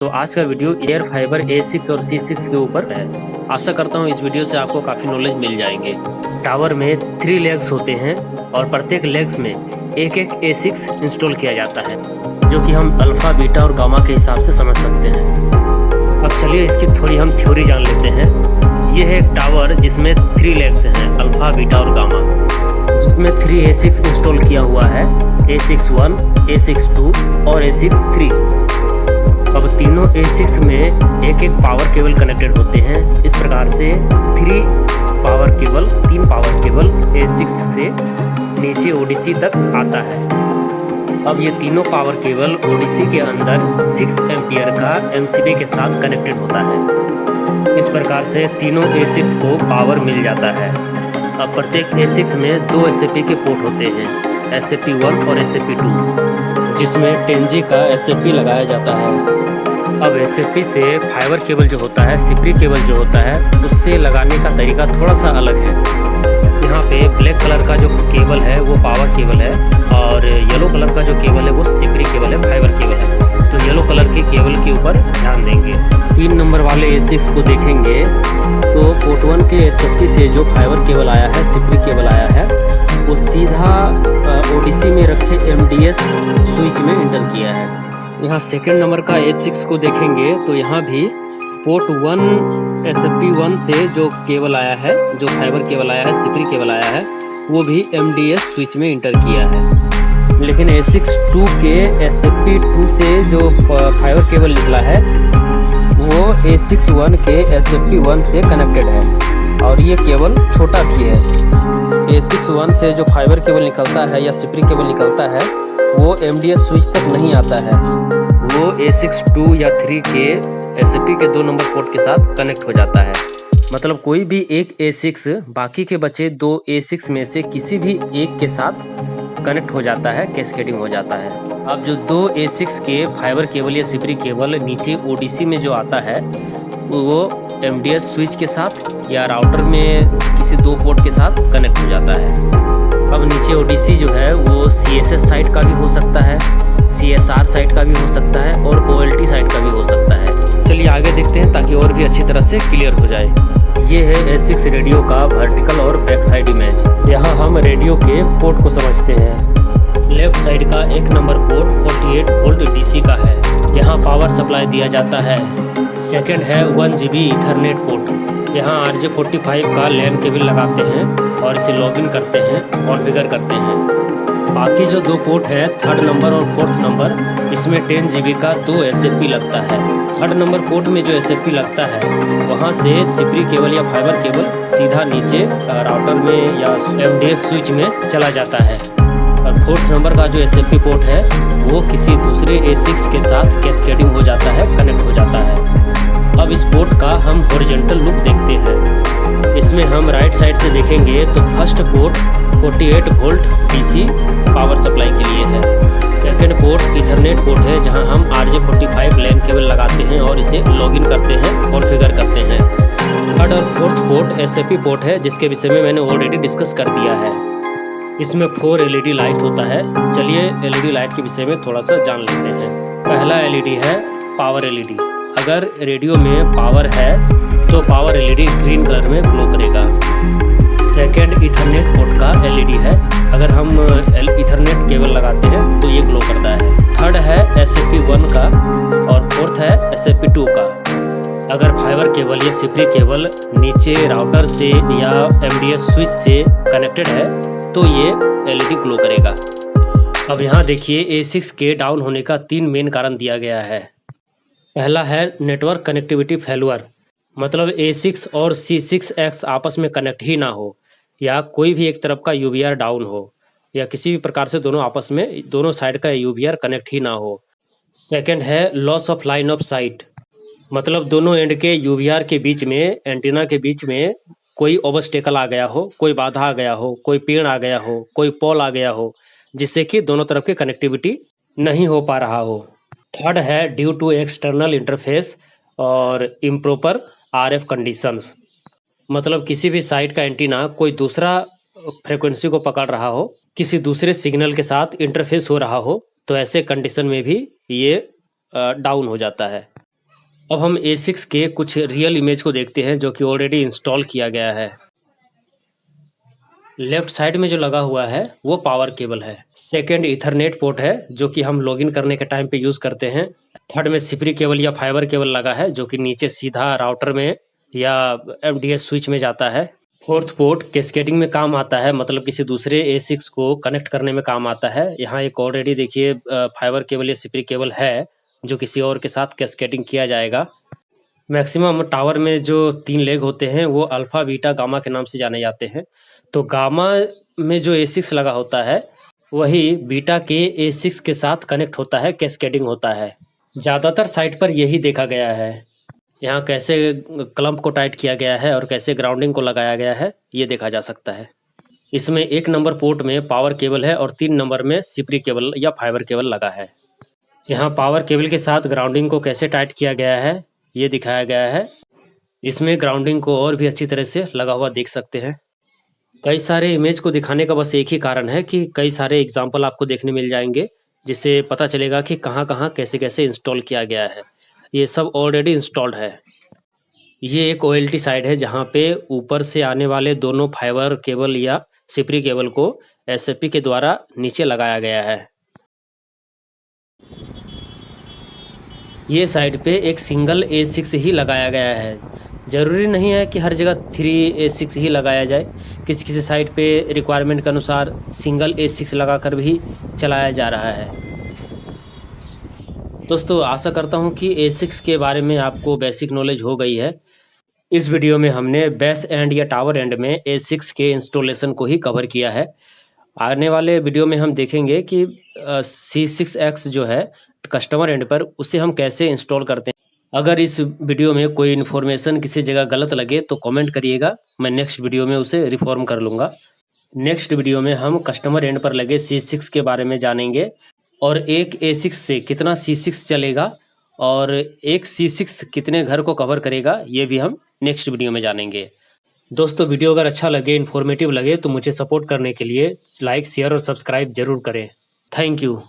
तो आज का वीडियो एयर फाइबर A6 और C6 के ऊपर है। आशा करता हूँ इस वीडियो से आपको काफ़ी नॉलेज मिल जाएंगे। टावर में 3 लेग्स होते हैं और प्रत्येक लेग्स में एक एक A6 इंस्टॉल किया जाता है, जो कि हम अल्फ़ा, बीटा और गामा के हिसाब से समझ सकते हैं। अब चलिए इसकी थोड़ी हम थ्योरी जान लेते हैं। ये है एक टावर जिसमें 3 लेग्स हैं, अल्फ़ा, बीटा और गामा, जिसमें 3 A6 इंस्टॉल किया हुआ है, A6-1, A6-2 और A6-3। अब तीनों A6 में एक एक पावर केबल कनेक्टेड होते हैं। इस प्रकार से 3 पावर केबल A6 से नीचे ODC तक आता है। अब ये तीनों पावर केबल ODC के अंदर 6 एम्पियर का MCB के साथ कनेक्टेड होता है। इस प्रकार से तीनों A6 को पावर मिल जाता है। अब प्रत्येक A6 में 2 SAP के पोर्ट होते हैं, SAP1 और SAP2, जिसमें 10G का SAP लगाया जाता है। अब SAP से फाइबर केबल जो होता है, सिपरी केबल जो होता है, उससे लगाने का तरीका थोड़ा सा अलग है। यहाँ पे ब्लैक कलर का जो केबल है वो पावर केबल है और येलो कलर का जो केबल है वो सिपरी केबल है, फाइबर केबल है। तो येलो कलर के केबल के ऊपर ध्यान देंगे। 3 नंबर वाले A6 को देखेंगे तो पोर्ट 1 के SAP से जो फाइबर केबल आया है, सिपरी केबल आया है, वो सीधा ODC में रखे MDS स्विच में इंटर किया है। यहाँ सेकंड नंबर का A6 को देखेंगे तो यहाँ भी पोर्ट 1 SAP1 से जो केबल आया है, जो फाइबर केबल आया है, सिपरी केबल आया है, वो भी MDS स्विच में इंटर किया है। लेकिन A6-2 के SAP2 से जो फाइबर केबल निकला है वो A6-1 के SAP1 से कनेक्टेड है और ये केबल छोटा भी है। A6-1 से जो फाइबर केबल निकलता है या सिपरी केबल निकलता है वो MDS स्विच तक नहीं आता है, वो A6-2 या 3 के SAP के 2 नंबर पोर्ट के साथ कनेक्ट हो जाता है। मतलब कोई भी एक A6 बाकी के बचे 2 A6 में से किसी भी एक के साथ कनेक्ट हो जाता है, कैस्केडिंग हो जाता है। अब जो 2 A6 के फाइबर केबल या सिपरी केबल नीचे ODC में जो आता है वो MDS स्विच के साथ या राउटर में किसी 2 पोर्ट के साथ कनेक्ट हो जाता है। अब नीचे ODC जो है वो CSS साइट का भी हो सकता है, CSR साइट का भी हो सकता है और OLT साइट का भी हो सकता है। चलिए आगे देखते हैं ताकि और भी अच्छी तरह से क्लियर हो जाए। ये है A6 रेडियो का वर्टिकल और बैक साइड इमेज। यहाँ हम रेडियो के पोर्ट को समझते हैं। लेफ्ट साइड का 1 नंबर पोर्ट 48 वोल्ट DC का है, यहाँ पावर सप्लाई दिया जाता है। सेकंड है 1 GB ईथरनेट पोर्ट, यहाँ RJ45 का लैन केबल लगाते हैं और इसे लॉगिन करते हैं, कॉन्फ़िगर करते हैं। बाकी जो 2 पोर्ट है, 3rd नंबर और 4th नंबर, इसमें 10 GB का 2 SAP लगता है। 3rd नंबर पोर्ट में जो SAP लगता है वहाँ से सिपरी केबल या फाइबर केबल सीधा नीचे राउटर में या MDS स्विच में चला जाता है। और 4th नंबर का जो SAP पोर्ट है वो किसी दूसरे A6 के साथ कैस्केडिंग हो जाता है, कनेक्ट हो जाता है। अब इस पोर्ट का हम हॉरिजॉन्टल लुक देखते हैं। इसमें हम राइट साइड से देखेंगे तो first port 48 volt DC power supply के लिए है। सेकंड पोर्ट ईथरनेट पोर्ट है जहां हम RJ45 लैन केबल लगाते हैं और इसे लॉगिन करते हैं, कॉन्फ़िगर करते हैं। थर्ड और फोर्थ पोर्ट SAP पोर्ट है जिसके विषय में मैंने ऑलरेडी डिस्कस कर दिया है। इसमें 4 LED लाइट होता है। चलिए LED लाइट के विषय में थोड़ा सा जान लेते हैं। पहला LED है पावर LED। अगर रेडियो में पावर है तो पावर LED ग्रीन कलर में ग्लो करेगा। सेकेंड ईथरनेट पोर्ट का LED है, अगर हम ईथरनेट केबल लगाते हैं तो ये ग्लो करता है। थर्ड है SAP1 का और फोर्थ है SAP2 का। अगर फाइबर केबल या सिपरी केबल नीचे राउटर से या MDS स्विच से कनेक्टेड है तो ये LED ग्लो करेगा। अब यहाँ देखिए A6 के डाउन होने का 3 मेन कारण दिया गया है। पहला है नेटवर्क कनेक्टिविटी फेलुअर, मतलब A6 और C6X आपस में कनेक्ट ही ना हो या कोई भी एक तरफ का UBR डाउन हो या किसी भी प्रकार से दोनों आपस में, दोनों साइड का UBR कनेक्ट ही ना हो। सेकंड है loss of line of site, मतलब दोनों एंड के UBR के बीच में, एंटीना के बीच में कोई ऑब्स्टेकल आ गया हो, कोई बाधा आ गया हो, कोई पेड़ आ गया हो, कोई पोल आ गया हो, जिससे कि दोनों तरफ की कनेक्टिविटी नहीं हो पा रहा हो। थर्ड है ड्यू टू एक्सटर्नल इंटरफेस और इम्प्रॉपर RF कंडीशंस, मतलब किसी भी साइट का एंटीना कोई दूसरा फ्रीक्वेंसी को पकड़ रहा हो, किसी दूसरे सिग्नल के साथ इंटरफेस हो रहा हो, तो ऐसे कंडीशन में भी ये डाउन हो जाता है। अब हम A6 के कुछ रियल इमेज को देखते हैं जो कि ऑलरेडी इंस्टॉल किया गया है। लेफ्ट साइड में जो लगा हुआ है वो पावर केबल है। सेकेंड ईथरनेट पोर्ट है जो कि हम लॉगिन करने के टाइम पे यूज़ करते हैं। थर्ड में सिपरी केबल या फाइबर केबल लगा है जो कि नीचे सीधा राउटर में या MDS स्विच में जाता है। फोर्थ पोर्ट कैस्केडिंग में काम आता है, मतलब किसी दूसरे A6 को कनेक्ट करने में काम आता है। यहाँ एक ऑलरेडी देखिए फाइबर केबल या सिपरी केबल है जो किसी और के साथ कैस्केडिंग किया जाएगा। मैक्सिमम टावर में जो 3 लेग होते हैं वो अल्फा बीटा गामा के नाम से जाने जाते हैं। तो गामा में जो A6 लगा होता है वही बीटा के A6 के साथ कनेक्ट होता है, कैस्केडिंग होता है। ज़्यादातर साइट पर यही देखा गया है। यहाँ कैसे क्लम्प को टाइट किया गया है और कैसे ग्राउंडिंग को लगाया गया है ये देखा जा सकता है। इसमें 1 नंबर पोर्ट में पावर केबल है और 3 नंबर में सिपरी केबल या फाइबर केबल लगा है। यहाँ पावर केबल के साथ ग्राउंडिंग को कैसे टाइट किया गया है ये दिखाया गया है। इसमें ग्राउंडिंग को और भी अच्छी तरह से लगा हुआ देख सकते हैं। कई सारे इमेज को दिखाने का बस एक ही कारण है कि कई सारे एग्जाम्पल आपको देखने मिल जाएंगे जिससे पता चलेगा कि कहाँ कहाँ कैसे कैसे इंस्टॉल किया गया है। ये सब ऑलरेडी इंस्टॉल्ड है। ये एक OLT साइड है जहाँ पे ऊपर से आने वाले दोनों फाइबर केबल या सिपरी केबल को SFP के द्वारा नीचे लगाया गया है। ये साइड पे एक सिंगल A6 ही लगाया गया है। ज़रूरी नहीं है कि हर जगह 3A6 ही लगाया जाए, किसी किसी साइट पे रिक्वायरमेंट के अनुसार सिंगल A6 लगाकर भी चलाया जा रहा है। दोस्तों आशा करता हूँ कि A6 के बारे में आपको बेसिक नॉलेज हो गई है। इस वीडियो में हमने बेस एंड या टावर एंड में A6 के इंस्टॉलेशन को ही कवर किया है। आने वाले वीडियो में हम देखेंगे कि C6X जो है कस्टमर एंड पर उसे हम कैसे इंस्टॉल करते हैं। अगर इस वीडियो में कोई इन्फॉर्मेशन किसी जगह गलत लगे तो कमेंट करिएगा, मैं नेक्स्ट वीडियो में उसे रिफॉर्म कर लूँगा। नेक्स्ट वीडियो में हम कस्टमर एंड पर लगे C6 के बारे में जानेंगे और एक A6 से कितना C6 चलेगा और एक C6 कितने घर को कवर करेगा ये भी हम नेक्स्ट वीडियो में जानेंगे। दोस्तों वीडियो अगर अच्छा लगे, इन्फॉर्मेटिव लगे तो मुझे सपोर्ट करने के लिए लाइक शेयर और सब्सक्राइब जरूर करें। Thank you.